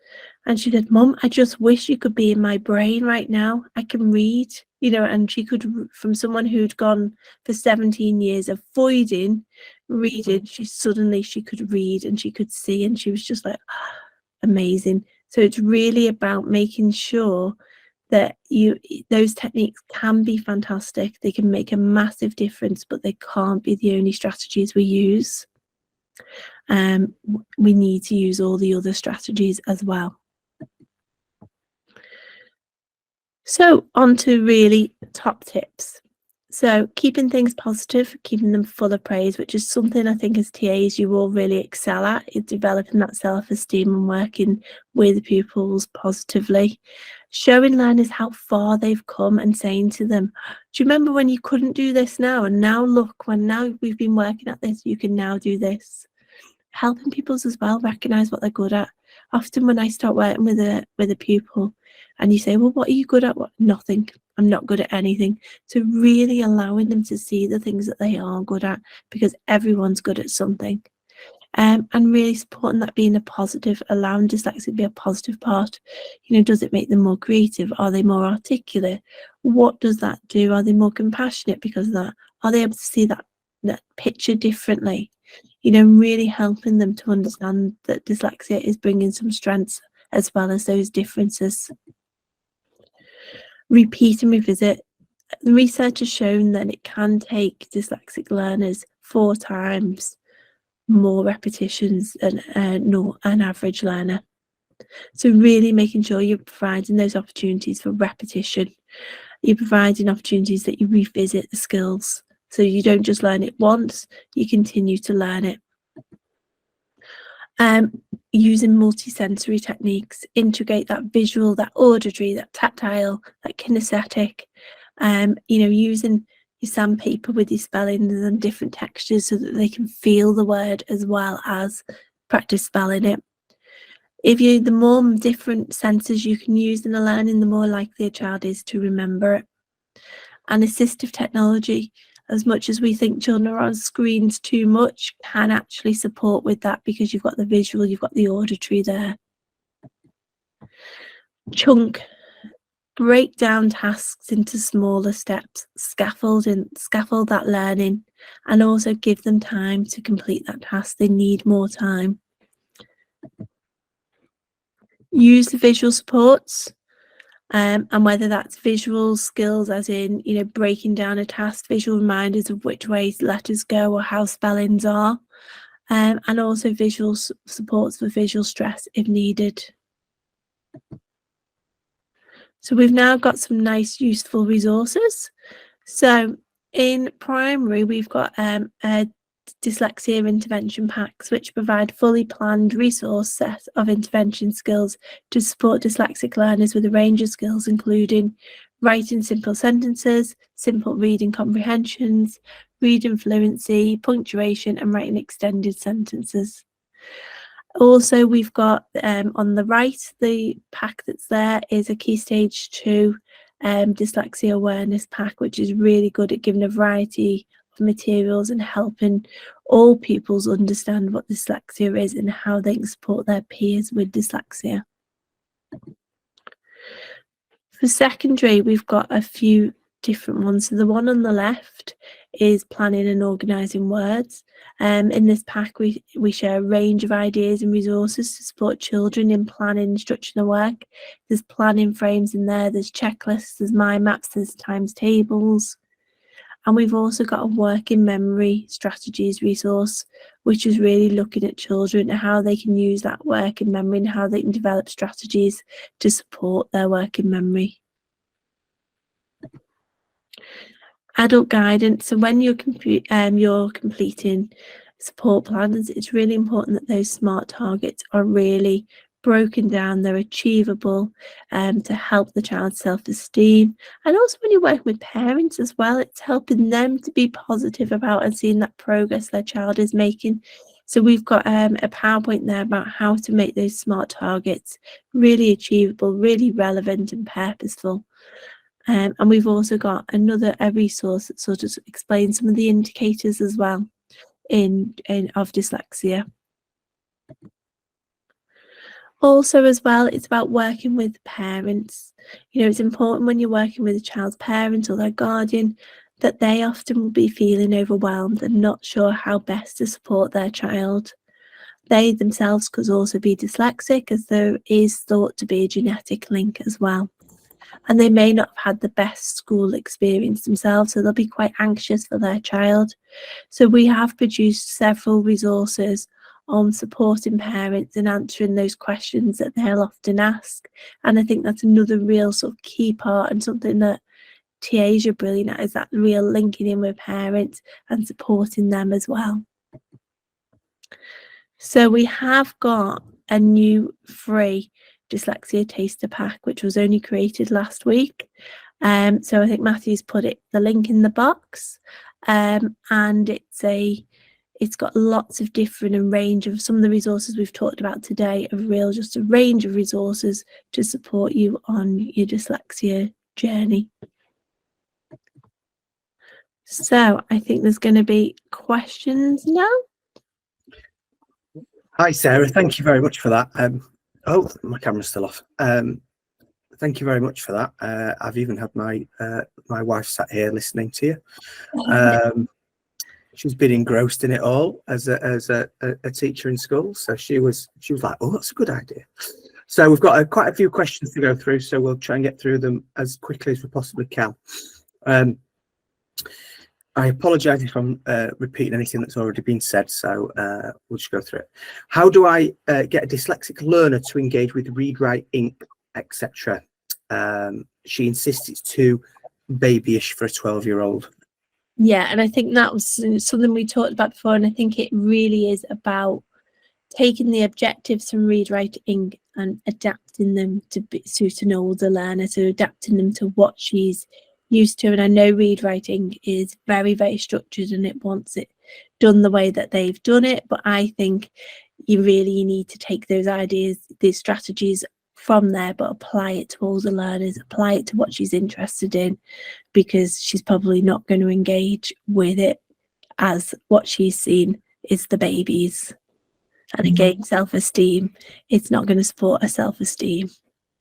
And she said, "Mum, I just wish you could be in my brain right now. I can read," and she could, from someone who'd gone for 17 years avoiding reading, she could read and she could see, and she was just like, amazing. So it's really about making sure that those techniques can be fantastic. They can make a massive difference, but they can't be the only strategies we use. We need to use all the other strategies as well. So on to really top tips. So keeping things positive, keeping them full of praise, which is something I think as TAs you all really excel at, is developing that self-esteem and working with pupils positively. Showing learners how far they've come and saying to them, do you remember when you couldn't do this now? And now look, now we've been working at this, you can now do this. Helping pupils as well recognise what they're good at. Often when I start working with a pupil and you say, well, what are you good at? What? Nothing. I'm not good at anything. So really allowing them to see the things that they are good at, because everyone's good at something. And really supporting that being a positive, allowing dyslexia to be a positive part. Does it make them more creative? Are they more articulate? What does that do? Are they more compassionate because of that? Are they able to see that picture differently? You know, really helping them to understand that dyslexia is bringing some strengths as well as those differences. Repeat and revisit. The research has shown that it can take dyslexic learners 4 times more repetitions than an average learner. So really making sure you're providing those opportunities for repetition. You're providing opportunities that you revisit the skills. So you don't just learn it once, you continue to learn it. Using multisensory techniques, integrate that visual, that auditory, that tactile, that kinesthetic. You know, using your sandpaper with your spellings and different textures so that they can feel the word as well as practice spelling it. The more different senses you can use in the learning, the more likely a child is to remember it. And assistive technology, as much as we think children are on screens too much, can actually support with that because you've got the visual, you've got the auditory there. Chunk. Break down tasks into smaller steps, scaffold that learning, and also give them time to complete that task. They need more time. Use the visual supports, and whether that's visual skills as in, you know, breaking down a task, visual reminders of which ways letters go or how spellings are, and also visual supports for visual stress if needed. So we've now got some nice useful resources. So in primary, we've got dyslexia intervention packs, which provide fully planned resource set of intervention skills to support dyslexic learners with a range of skills, including writing simple sentences, simple reading comprehensions, reading fluency, punctuation, and writing extended sentences. Also, we've got on the right, the pack that's there is a Key Stage 2 dyslexia awareness pack, which is really good at giving a variety of materials and helping all pupils understand what dyslexia is and how they can support their peers with dyslexia. For secondary, we've got a few different ones. So the one on the left is planning and organising words. In this pack, we share a range of ideas and resources to support children in planning and structuring their work. There's planning frames in there, there's checklists, there's mind maps, there's times tables. And we've also got a working memory strategies resource, which is really looking at children and how they can use that working memory and how they can develop strategies to support their working memory. Adult guidance. So when you're completing support plans, it's really important that those SMART targets are really broken down, they're achievable, to help the child's self-esteem. And also when you're working with parents as well, it's helping them to be positive about and seeing that progress their child is making. So we've got a PowerPoint there about how to make those SMART targets really achievable, really relevant and purposeful. And we've also got a resource that sort of explains some of the indicators as well of dyslexia. Also as well, it's about working with parents. You know, it's important when you're working with a child's parent or their guardian that they often will be feeling overwhelmed and not sure how best to support their child. They themselves could also be dyslexic, as there is thought to be a genetic link as well. And they may not have had the best school experience themselves, so they'll be quite anxious for their child. So we have produced several resources on supporting parents and answering those questions that they'll often ask. And I think that's another real sort of key part and something that TAs are brilliant at, is that real linking in with parents and supporting them as well. So we have got a new free dyslexia taster pack, which was only created last week. So I think Matthew's put the link in the box, and it's got lots of different and range of some of the resources we've talked about today, just a range of resources to support you on your dyslexia journey. So I think there's going to be questions now. Hi Sarah, thank you very much for that. Oh, my camera's still off. Thank you very much for that. I've even had my my wife sat here listening to you. She's been engrossed in it all as a teacher in school, so she was like, oh, that's a good idea. So we've got quite a few questions to go through, so we'll try and get through them as quickly as we possibly can. I apologise if I'm repeating anything that's already been said, so we'll just go through it. How do I get a dyslexic learner to engage with read, write, ink, etc.? She insists it's too babyish for a 12-year-old. Yeah, and I think that was something we talked about before, and I think it really is about taking the objectives from read, write, ink and adapting them to suit an older learner, so adapting them to what she's used to. And I know read, write, ink is very, very structured and it wants it done the way that they've done it, but I think you really need to take those ideas, these strategies from there, but apply it to older learners, apply it to what she's interested in, because she's probably not going to engage with it as what she's seen is the babies. And again, self-esteem, it's not going to support her self-esteem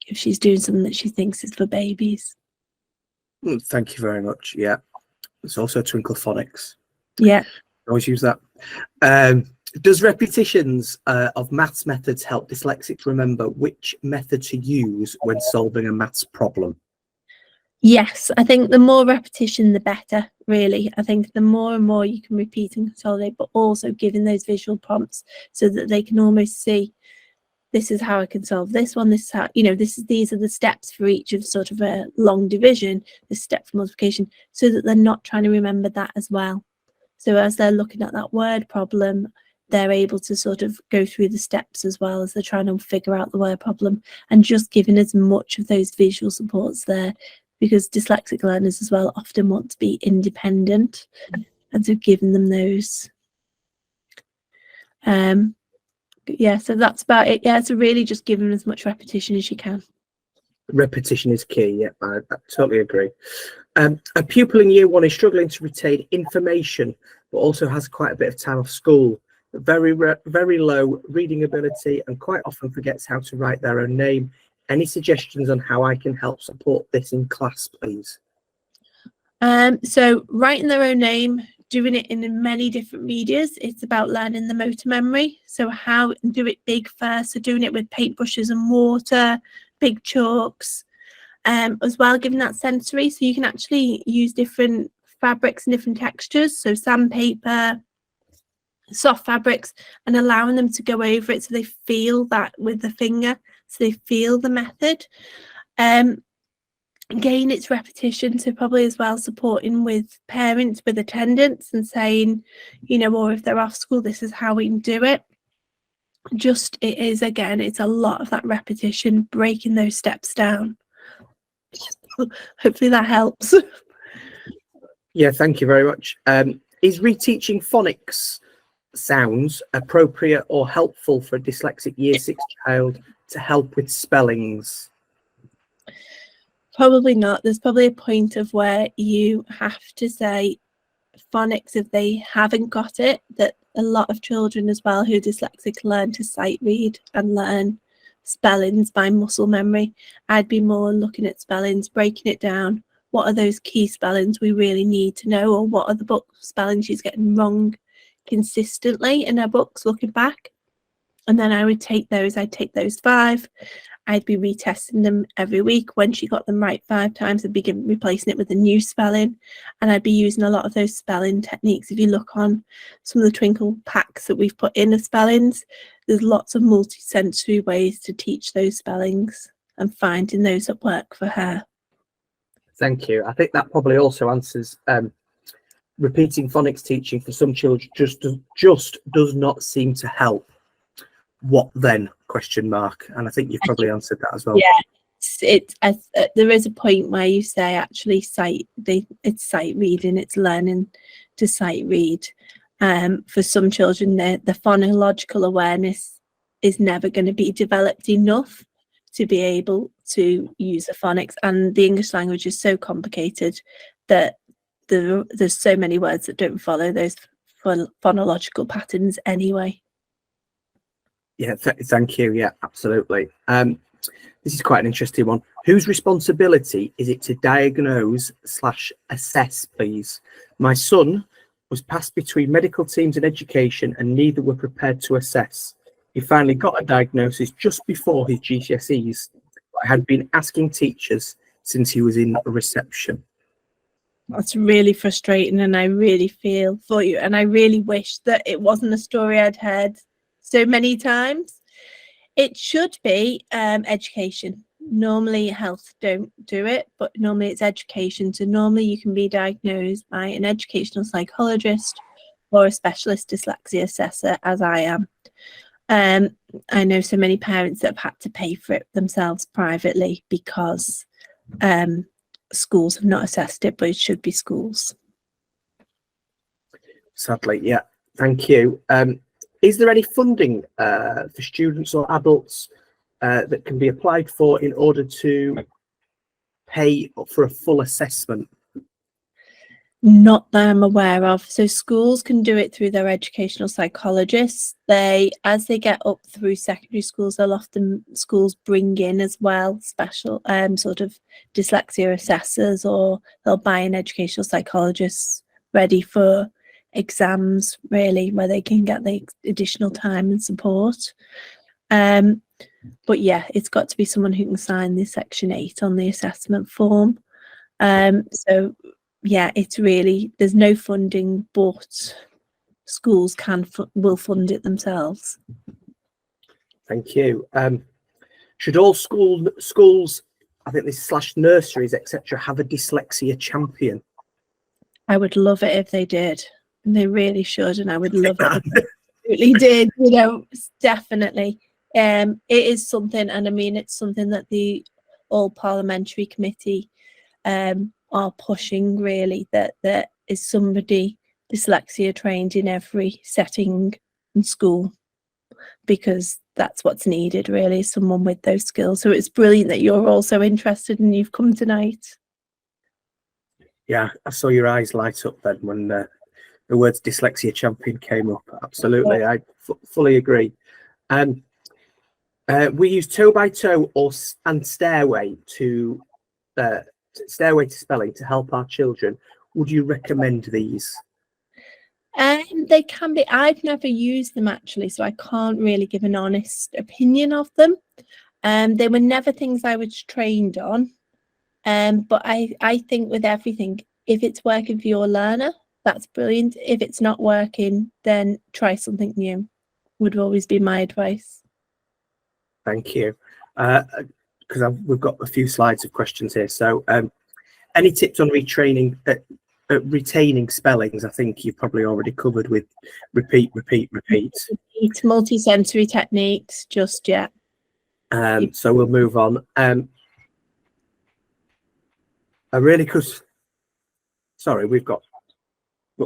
if she's doing something that she thinks is for babies. Thank you very much. Yeah, it's also Twinkl phonics. Yeah, always use that. Does repetitions of maths methods help dyslexics remember which method to use when solving a maths problem? yes, I think the more repetition, the better, really. I think the more and more you can repeat and consolidate, but also giving those visual prompts so that they can almost see, this is how I can solve this one, this is how, these are the steps for each of sort of a long division, the step for multiplication, so that they're not trying to remember that as well. So as they're looking at that word problem, they're able to sort of go through the steps as well as they're trying to figure out the word problem, and just giving as much of those visual supports there, because dyslexic learners as well often want to be independent, and so giving them those. Yeah, so that's about it. Yeah, so really just giving as much repetition as you can. Repetition is key. Yeah, I totally agree. A pupil in year 1 is struggling to retain information, but also has quite a bit of time off school. Very low reading ability, and quite often forgets how to write their own name. Any suggestions on how I can help support this in class, please? So writing their own name, doing it in many different medias. It's about learning the motor memory. So how do it big first. So doing it with paintbrushes and water, big chalks, as well, giving that sensory. So you can actually use different fabrics and different textures. So sandpaper, soft fabrics, and allowing them to go over it so they feel that with the finger, so they feel the method. Again, it's repetition, so probably as well supporting with parents with attendance and saying, or if they're off school, this is how we can do it. Just, it is, again, it's a lot of that repetition, breaking those steps down. Hopefully that helps. Yeah, thank you very much. Is reteaching phonics sounds appropriate or helpful for a dyslexic year 6 child to help with spellings? Probably not. There's probably a point of where you have to say phonics if they haven't got it, that a lot of children as well who are dyslexic learn to sight read and learn spellings by muscle memory. I'd be more looking at spellings, breaking it down. What are those key spellings we really need to know, or what are the book spellings she's getting wrong consistently in her books looking back? And then I would take those, I'd take those 5. I'd be retesting them every week. When she got them right 5 times, I'd be replacing it with a new spelling, and I'd be using a lot of those spelling techniques. If you look on some of the Twinkl packs that we've put in the spellings, there's lots of multi-sensory ways to teach those spellings and finding those that work for her. Thank you. I think that probably also answers repeating phonics teaching for some children just does not seem to help. What then? ? And I think you've probably answered that as well. Yeah, there is a point where you say actually it's sight reading, it's learning to sight read. For some children, the phonological awareness is never going to be developed enough to be able to use the phonics, and the English language is so complicated that there's so many words that don't follow those phonological patterns anyway. Yeah, thank you. Yeah, absolutely. This is quite an interesting one. Whose responsibility is it to diagnose/assess, please? My son was passed between medical teams and education, and neither were prepared to assess. He finally got a diagnosis just before his GCSEs. I had been asking teachers since he was in reception. That's really frustrating, and I really feel for you. And I really wish that it wasn't a story I'd heard so many times. It should be education. Normally health don't do it, but normally it's education. So normally you can be diagnosed by an educational psychologist or a specialist dyslexia assessor, as I am. I know so many parents that have had to pay for it themselves privately because schools have not assessed it, but it should be schools. Sadly, yeah. Thank you. Is there any funding for students or adults that can be applied for in order to pay for a full assessment? Not that I'm aware of. So schools can do it through their educational psychologists. As they get up through secondary schools, schools bring in as well special sort of dyslexia assessors, or they'll buy an educational psychologist ready for exams, really, where they can get the additional time and support. But yeah, it's got to be someone who can sign the Section 8 on the assessment form. So yeah, it's really, there's no funding, but schools will fund it themselves. Thank you. Should all schools, I think this / nurseries, etc., have a dyslexia champion? I would love it if they did. They really should, and I would love it if they absolutely did. You know, definitely. It is something, and I mean, it's something that the All Parliamentary Committee are pushing, really, that there is somebody dyslexia trained in every setting in school, because that's what's needed, really, someone with those skills. So it's brilliant that you're also interested and you've come tonight. Yeah, I saw your eyes light up then when the words dyslexia champion came up. Absolutely, I fully agree. We use toe by toe and stairway to spelling to help our children. Would you recommend these? They can be. I've never used them, actually, so I can't really give an honest opinion of them. They were never things I was trained on. But I think with everything, if it's working for your learner, that's brilliant. If it's not working, then try something new, would always be my advice. Thank you. Because we've got a few slides of questions here. So any tips on retaining spellings? I think you've probably already covered with repeat. Multi-sensory techniques, just yet. So we'll move on. I really could. Sorry, we've got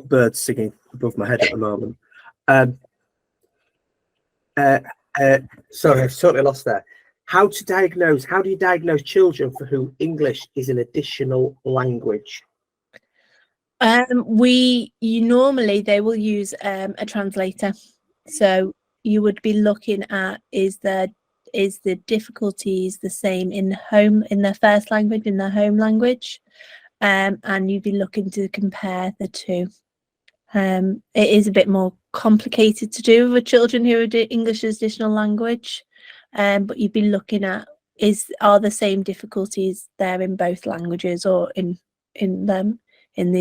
birds singing above my head at the moment. Sorry, I've totally lost there. How do you diagnose children for whom English is an additional language? Normally they will use a translator. So you would be looking at, is the difficulties the same in their first language, in their home language, and you'd be looking to compare the two. It is a bit more complicated to do with children who are English as additional language, but you'd be looking at, are the same difficulties there in both languages, or in the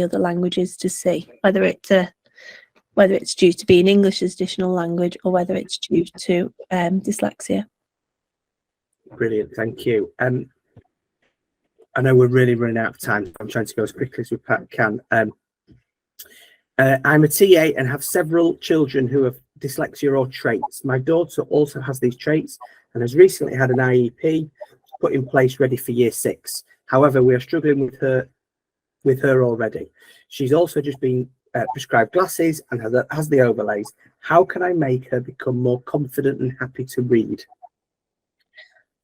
other languages, to see whether it's due to being English as additional language, or whether it's due to dyslexia. Brilliant, thank you. I know we're really running out of time. I'm trying to go as quickly as we can. I'm a TA and have several children who have dyslexia or traits. My daughter also has these traits and has recently had an IEP put in place ready for year 6. However, we are struggling with her already. She's also just been prescribed glasses and has the overlays. How can I make her become more confident and happy to read?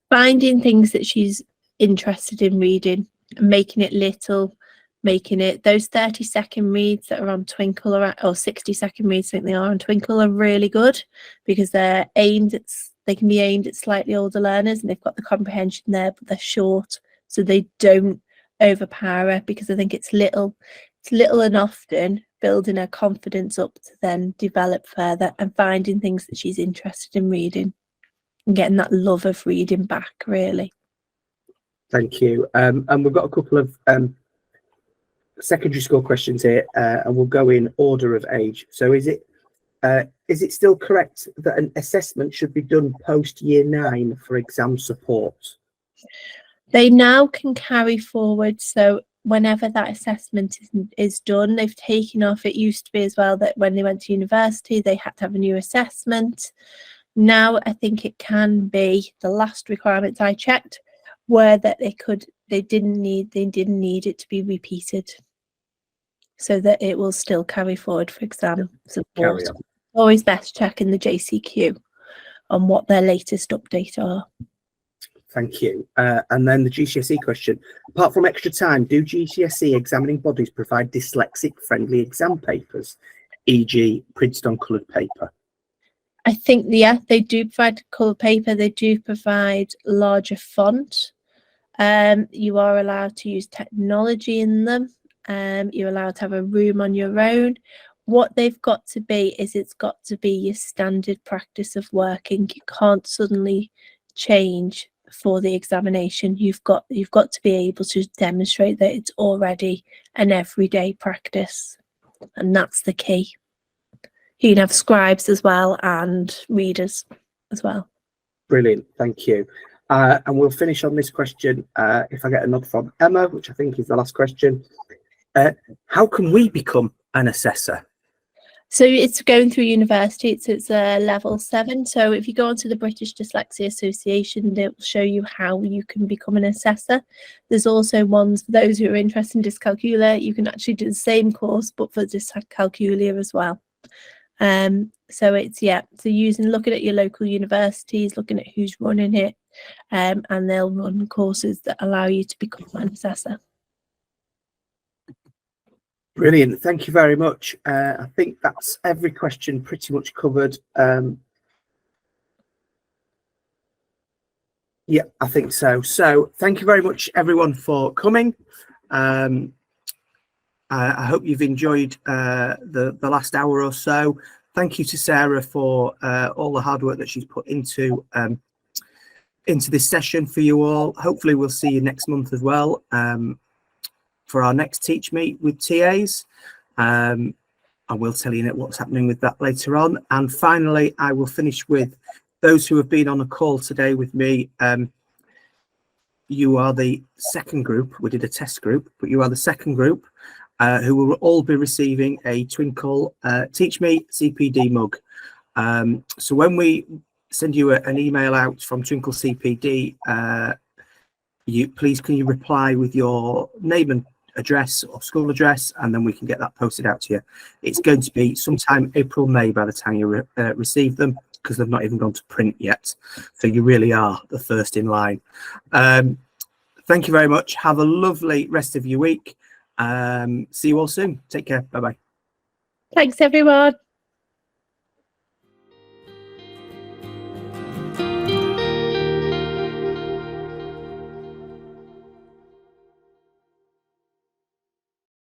Finding things that she's interested in reading, and making it little, making it those 30-second reads that are on Twinkl, or 60-second reads, I think they are on Twinkl, are really good, because they're aimed at they can be aimed at slightly older learners, and they've got the comprehension there, but they're short, so they don't overpower her, because I think it's little and often building her confidence up to then develop further and finding things that she's interested in reading and getting that love of reading back, really. Thank you. And we've got a couple of secondary school questions here, and we'll go in order of age. So is it still correct that an assessment should be done post year 9 for exam support? They now can carry forward, so whenever that assessment is done, they've taken off. It used to be as well that when they went to university, they had to have a new assessment. Now I think it can be, the last requirements I checked were that they didn't need it to be repeated, so that it will still carry forward for exam support. Always best checking the JCQ on what their latest update are. Thank you. And then the GCSE question. Apart from extra time, do GCSE examining bodies provide dyslexic-friendly exam papers, e.g. printed on coloured paper? I think, yeah, they do provide coloured paper. They do provide larger font. You are allowed to use technology in them. You're allowed to have a room on your own. What they've got to be is, it's got to be your standard practice of working. You can't suddenly change for the examination. You've got to be able to demonstrate that it's already an everyday practice, and that's the key. You can have scribes as well and readers as well. Brilliant, thank you. And we'll finish on this question, if I get a nod from Emma, which I think is the last question. How can we become an assessor? So it's going through university. It's a level 7. So if you go onto the British Dyslexia Association, they will show you how you can become an assessor. There's also ones for those who are interested in dyscalculia. You can actually do the same course, but for dyscalculia as well. So it's, yeah, so looking at your local universities, looking at who's running it, and they'll run courses that allow you to become an assessor. Brilliant, thank you very much. I think that's every question pretty much covered. Yeah, I think so. So thank you very much, everyone, for coming. I hope you've enjoyed the last hour or so. Thank you to Sarah for all the hard work that she's put into this session for you all. Hopefully we'll see you next month as well, for our next Teach Meet with TAs. I will tell you what's happening with that later on. And finally, I will finish with those who have been on a call today with me. You are the second group. We did a test group, but you are the second group who will all be receiving a Twinkl TeachMeet CPD mug. So when we send you an email out from Twinkl CPD, please can you reply with your name and address or school address, and then we can get that posted out to you. It's going to be sometime April, May by the time you receive them, because they've not even gone to print yet. So you really are the first in line. Thank you very much. Have a lovely rest of your week. See you all soon. Take care. Bye-bye. Thanks, everyone.